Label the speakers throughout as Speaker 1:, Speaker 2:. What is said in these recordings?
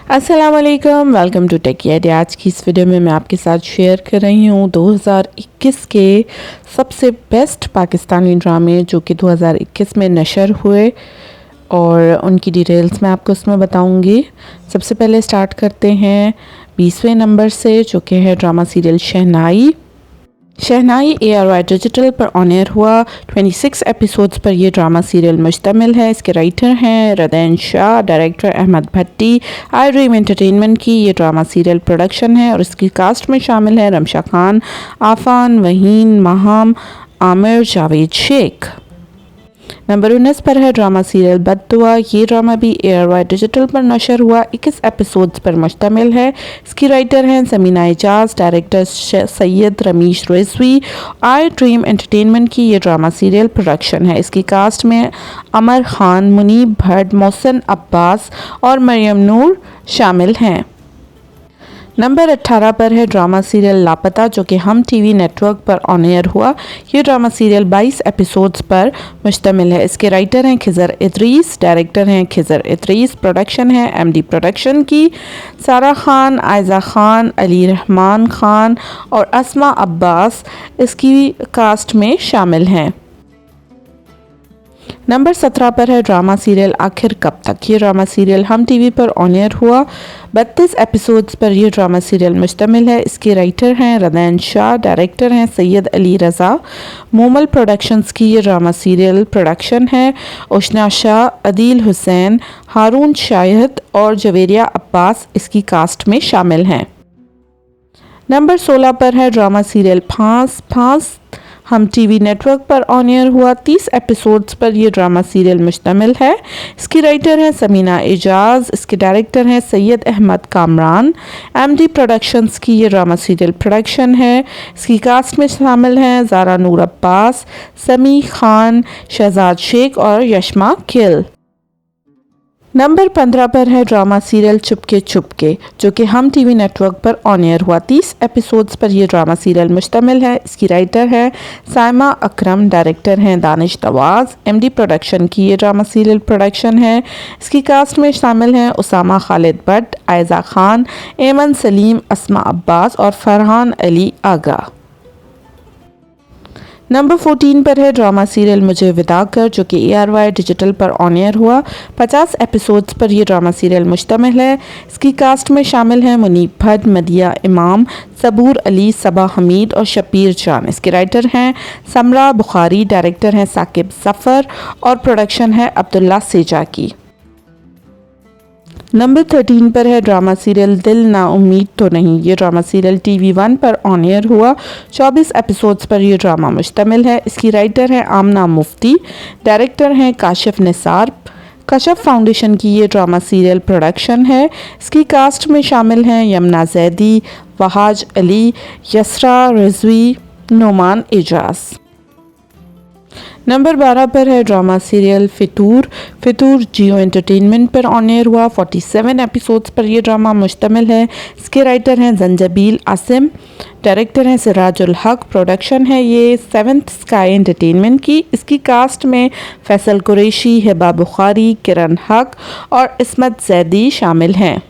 Speaker 1: अस्सलाम वालेकुम, welcome to take idea. आज की इस वीडियो में मैं आपके साथ शेयर कर रही हूँ 2021 के सबसे बेस्ट पाकिस्तानी ड्रामे जो कि 2021 में नशर हुए और उनकी डिटेल्स मैं आपको उसमें बताऊंगी। सबसे पहले स्टार्ट करते हैं 20वें नंबर से, जो कि है ड्रामा सीरियल शहनाई। शहनाई ARY डिजिटल पर ऑन एयर हुआ। 26 एपिसोड्स पर यह ड्रामा सीरियल मुश्तमिल है। इसके राइटर हैं Radain Shah, director Ahmed Bhatti. I dream entertainment की ये ड्रामा सीरियल प्रोडक्शन है और इसकी कास्ट में शामिल है रमशा खान, आफान, वहीन, माहम, आमिर, जावेद शेख। नंबर 19 पर है ड्रामा सीरियल बद्दुआ। ये ड्रामा भी ARY डिजिटल पर नशर हुआ। 21 एपिसोड्स पर मुश्तमिल है। इसकी राइटर हैं Samina Ejaz, director Syed Ramish Rizvi. I dream entertainment की ये ड्रामा सीरियल प्रोडक्शन है। इसकी कास्ट में अमर खान, मुनीब भट्ट, मोहसिन अब्बास और मरियम नूर शामिल हैं। नंबर 18 पर है ड्रामा सीरियल लापता, जो कि हम टीवी नेटवर्क पर ऑन एयर हुआ। ये ड्रामा सीरियल 22 एपिसोड्स पर मुश्तमिल है। इसके राइटर हैं खिज़र इदरीस, डायरेक्टर हैं खिज़र इदरीस। प्रोडक्शन है MD प्रोडक्शन की। सारा खान, आयज़ा खान, अली रहमान खान और अस्मा अब्बास इसकी कास्ट में शामिल हैं। नंबर 17 पर है ड्रामा सीरियल आखिर कब तक। ये ड्रामा सीरियल हम टीवी पर ऑन एयर हुआ। 32 एपिसोड्स पर यह ड्रामा सीरियल मुश्तमिल है। इसके राइटर हैं रदैन शाह, डायरेक्टर हैं सैयद अली रज़ा। मोमल प्रोडक्शंस की ये ड्रामा सीरियल प्रोडक्शन है। उशना शाह, अदील हुसैन, हारून शाहिद और जवेरिया अब्बास इसकी कास्ट में शामिल हैं। नंबर 16 पर है ड्रामा सीरियल फांस हम टीवी नेटवर्क पर ऑन एयर हुआ। 30 एपिसोड्स पर यह ड्रामा सीरियल मुश्तमिल है। इसकी राइटर हैं समीना एजाज, इसके डायरेक्टर हैं सैयद अहमद कामरान। MD प्रोडक्शंस की ये ड्रामा सीरियल प्रोडक्शन है। इसकी कास्ट में शामिल हैं ज़ारा नूर अब्बास, समी खान, शहजाद शेख और यशमा खिल। नंबर 15 पर है ड्रामा सीरियल चुपके चुपके, जो कि हम टीवी नेटवर्क पर ऑन एयर हुआ। 30 एपिसोड्स पर यह ड्रामा सीरियल मुश्तमिल है। इसकी राइटर है साइमा अकरम, डायरेक्टर हैं दानिश दवाज। MD प्रोडक्शन की ये ड्रामा सीरियल प्रोडक्शन है। इसकी कास्ट में शामिल हैं उसामा खालिद भट्ट, आयज़ा खान, एमन सलीम, अस्मा अब्बास और फरहान अली आगा। नंबर 14 पर है ड्रामा सीरियल मुझे विदा कर, जो कि ARY डिजिटल पर ऑन एयर हुआ। 50 एपिसोड्स पर यह ड्रामा सीरियल मुश्तमिल है। इसकी कास्ट में शामिल हैं मुनीब भट्ट, मदिया इमाम, सबूर अली, सबा हमीद और शबीर जान। इसके राइटर हैं समरा बुखारी, डायरेक्टर हैं साकिब जफ़र और प्रोडक्शन है अब्दुल्ला सेजा की। नंबर 13 पर है ड्रामा सीरियल दिल ना उम्मीद तो नहीं। ये ड्रामा सीरियल TV1 पर ऑन एयर हुआ। 24 एपिसोड्स पर यह ड्रामा मुश्तमिल है। इसकी राइटर हैं आमना मुफ्ती, डायरेक्टर हैं काशिफ निसार। कशफ फाउंडेशन की ये ड्रामा सीरियल प्रोडक्शन है। इसकी कास्ट में शामिल हैं यमुना जैदी, वहाज अली, यसरा रिजवी, नोमान एजाज। नंबर 12 पर है ड्रामा सीरियल फितूर जियो एंटरटेनमेंट पर ऑन एयर हुआ। 47 एपिसोड्स पर यह ड्रामा मुश्तमिल है। इसके राइटर हैं जंजबील आसिम, डायरेक्टर हैं सिराजुल हक। प्रोडक्शन है ये 7th स्काई एंटरटेनमेंट की। इसकी कास्ट में फैसल कुरैशी, हिबा बुखारी, किरण हक और इस्मत जैदी शामिल हैं।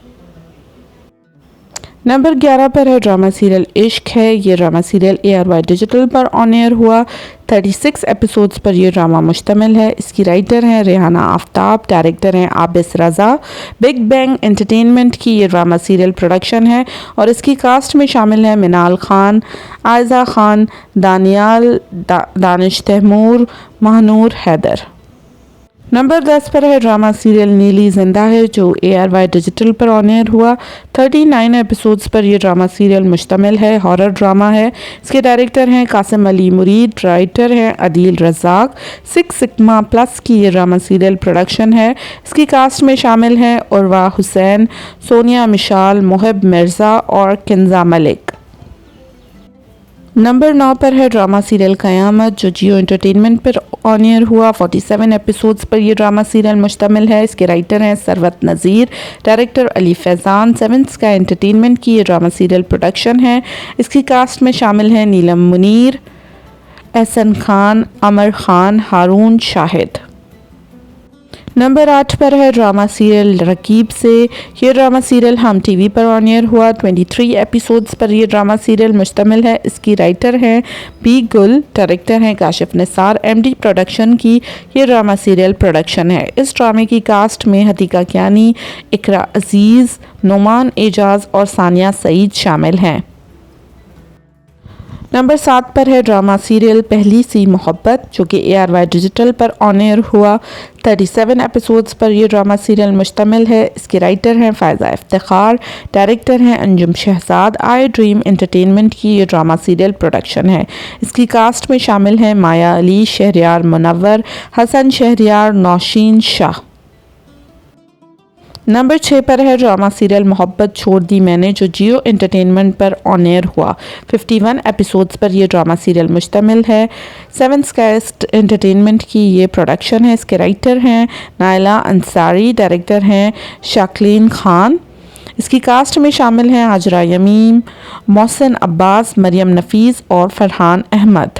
Speaker 1: नंबर 11 पर है ड्रामा सीरियल इश्क है। ये ड्रामा सीरियल ARY डिजिटल पर ऑन एयर हुआ। 36 एपिसोड्स पर यह ड्रामा मुश्तमिल है। इसकी राइटर हैं रेहाना आफ्ताब, डायरेक्टर हैं आबिस रज़ा। बिग बैंग एंटरटेनमेंट की ये ड्रामा सीरियल प्रोडक्शन है और इसकी कास्ट में शामिल हैं मिनाल खान, आयज़ा खान, दानियाल, दानिश तैमूर, महानूर हैदर। नंबर 10 पर है ड्रामा सीरियल नीली जिंदा है, जो ARY डिजिटल पर ऑन एयर हुआ। 39 एपिसोड्स पर यह ड्रामा सीरियल मुश्तमिल है। हॉरर ड्रामा है। इसके डायरेक्टर हैं कासिम अली मुरीद, राइटर हैं अदील रज़ाक। 6 सिग्मा प्लस की ये ड्रामा सीरियल प्रोडक्शन है। इसकी कास्ट में शामिल हैं उर्वा हुसैन, सोनिया मिशाल, मोहिब मिर्ज़ा और किंजा मलिक। नंबर 9 पर है ड्रामा सीरियल क़यामत, जो जियो एंटरटेनमेंट पर ऑन एयर हुआ। 47 एपिसोड्स पर यह ड्रामा सीरियल मुश्तमिल है। इसके राइटर हैं Sarwat Nazir, director Ali Faizan. 7th Sky Entertainment की ये ड्रामा सीरियल प्रोडक्शन है। इसकी कास्ट में शामिल हैं नीलम मुनीर, एहसन खान, अमर खान, हारून शाहिद। नंबर 8 पर है ड्रामा सीरियल रकीब से। ये ड्रामा सीरियल हम टीवी पर ऑन एयर हुआ। 23 एपिसोड्स पर ये ड्रामा सीरियल मुश्तमिल है। इसकी राइटर हैं बी गुल, डायरेक्टर हैं काशिफ निसार, एमडी प्रोडक्शन की ये ड्रामा सीरियल प्रोडक्शन है। इस ड्रामे की कास्ट में हतीका कियानी, इकरा अजीज़, नोमान एजाज और सानिया सईद शामिल हैं। नंबर 7 पर है ड्रामा सीरियल पहली सी मोहब्बत, जो कि ARY डिजिटल पर ऑन एयर हुआ। 37 एपिसोड्स पर यह ड्रामा सीरियल मुश्तमिल है। इसके राइटर हैं फ़ायज़ा इफ्तिखार, डायरेक्टर हैं Anjum Shahzad. I dream entertainment की ये ड्रामा सीरियल प्रोडक्शन है। इसकी कास्ट में शामिल हैं माया अली, शहरयार मुनव्वर, हसन शहरयार, नौशीन शाह। नंबर 6 पर है ड्रामा सीरियल मोहब्बत छोड़ दी मैंने, जो जियो एंटरटेनमेंट पर ऑन एयर हुआ। 51 एपिसोड्स पर यह ड्रामा सीरियल मुश्तमिल है। 7 स्काइस्ट एंटरटेनमेंट की ये प्रोडक्शन है। इसके राइटर हैं नायला अंसारी, डायरेक्टर हैं शाकलीन खान। इसकी कास्ट में शामिल हैं आजरा यमीम, मोहसिन अब्बास, मरियम नफीस और फरहान अहमद।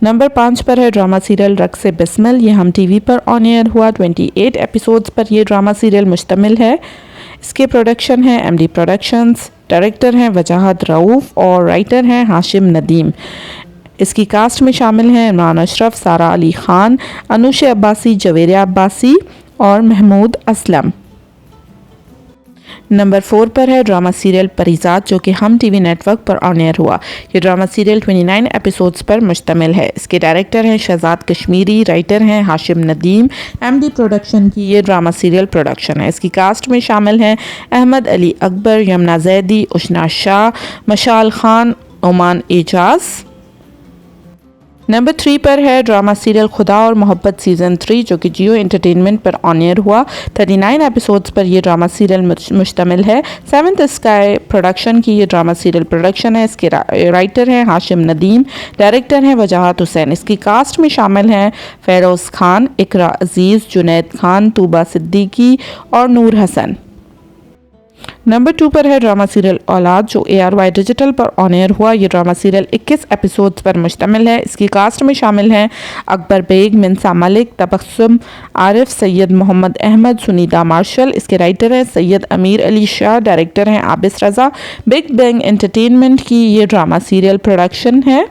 Speaker 1: नंबर 5 पर है ड्रामा सीरियल रक्स बिस्मिल। ये हम टीवी पर ऑन एयर हुआ। 28 एपिसोड्स पर यह ड्रामा सीरियल मुश्तमिल है। इसके प्रोडक्शन है एमडी प्रोडक्शंस, डायरेक्टर हैं वजाहत रऊफ़ और राइटर हैं हाशिम नदीम। इसकी कास्ट में शामिल हैं इमरान अशरफ, सारा अली ख़ान, अनुश अब्बासी, जवेरिया अब्बासी और महमूद असलम। नंबर 4 पर है ड्रामा सीरियल परिजात, जो कि हम टीवी नेटवर्क पर ऑन एयर हुआ। ये ड्रामा सीरियल 29 एपिसोड्स पर मुश्तमिल है। इसके डायरेक्टर हैं शहजाद कश्मीरी, राइटर हैं हाशिम नदीम। एमडी प्रोडक्शन की ये ड्रामा सीरियल प्रोडक्शन है। इसकी कास्ट में शामिल हैं अहमद अली अकबर, यमुना जैदी, उशना शाह, मशाल खान, ओमान एजाज। नंबर 3 पर है ड्रामा सीरियल खुदा और मोहब्बत सीज़न 3, जो कि जियो एंटरटेनमेंट पर ऑन एयर हुआ। 39 एपिसोड्स पर यह ड्रामा सीरियल मुश्तमिल है। 7th स्काई प्रोडक्शन की ये ड्रामा सीरियल प्रोडक्शन है। इसके राइटर हैं हाशिम नदीम, डायरेक्टर हैं वजाहत हुसैन। इसकी कास्ट में शामिल हैं फ़ेरोज़ खान, इकरा अजीज़, जुनैद खान, तूबा सिद्दीकी और नूर हसन। नंबर 2 पर है ड्रामा सीरियल औलाद, जो ARY डिजिटल पर ऑन एयर हुआ। ये ड्रामा सीरियल 21 एपिसोड्स पर मुश्तमिल है। इसकी कास्ट में शामिल हैं अकबर बेग, मिनसा मलिक, तबस्सुम आरिफ, सैयद मोहम्मद अहमद, सुनीता मार्शल। इसके राइटर हैं सैयद अमीर अली शाह, डायरेक्टर हैं आबिस रज़ा। बिग बैंग एंटरटेनमेंट की ये ड्रामा सीरियल प्रोडक्शन है।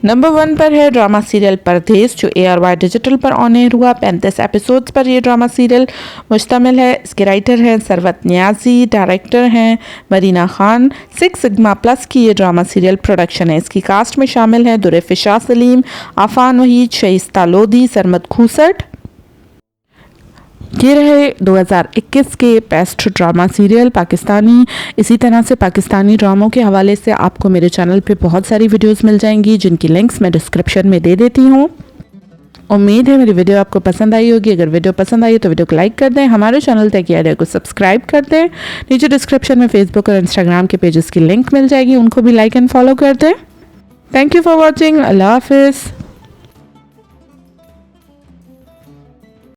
Speaker 1: नंबर 1 पर है ड्रामा सीरियल परदेस, जो ARY डिजिटल पर ऑन एयर हुआ। 35 एपिसोड्स पर यह ड्रामा सीरियल मुश्तमिल है। इसके राइटर हैं सरवत नियाजी, डायरेक्टर हैं मरीना खान। 6 सिग्मा प्लस की ये ड्रामा सीरियल प्रोडक्शन है। इसकी कास्ट में शामिल हैं दुरेफिशा सलीम, आफान वहीद, शईस्ता लोधी, सरमद खूसट। ये रहे 2021 के बेस्ट ड्रामा सीरियल पाकिस्तानी। इसी तरह से पाकिस्तानी ड्रामों के हवाले से आपको मेरे चैनल पे बहुत सारी वीडियोस मिल जाएंगी, जिनकी लिंक्स मैं डिस्क्रिप्शन में दे देती हूँ। उम्मीद है मेरी वीडियो आपको पसंद आई होगी। अगर वीडियो पसंद आई तो वीडियो को लाइक कर दें, हमारे चैनल तक आइडिया को सब्सक्राइब कर दें। नीचे डिस्क्रिप्शन में फेसबुक और इंस्टाग्राम के पेजेस की लिंक मिल जाएगी, उनको भी लाइक एंड फॉलो कर दें। Thank you for watching. अल्लाह हाफिज़।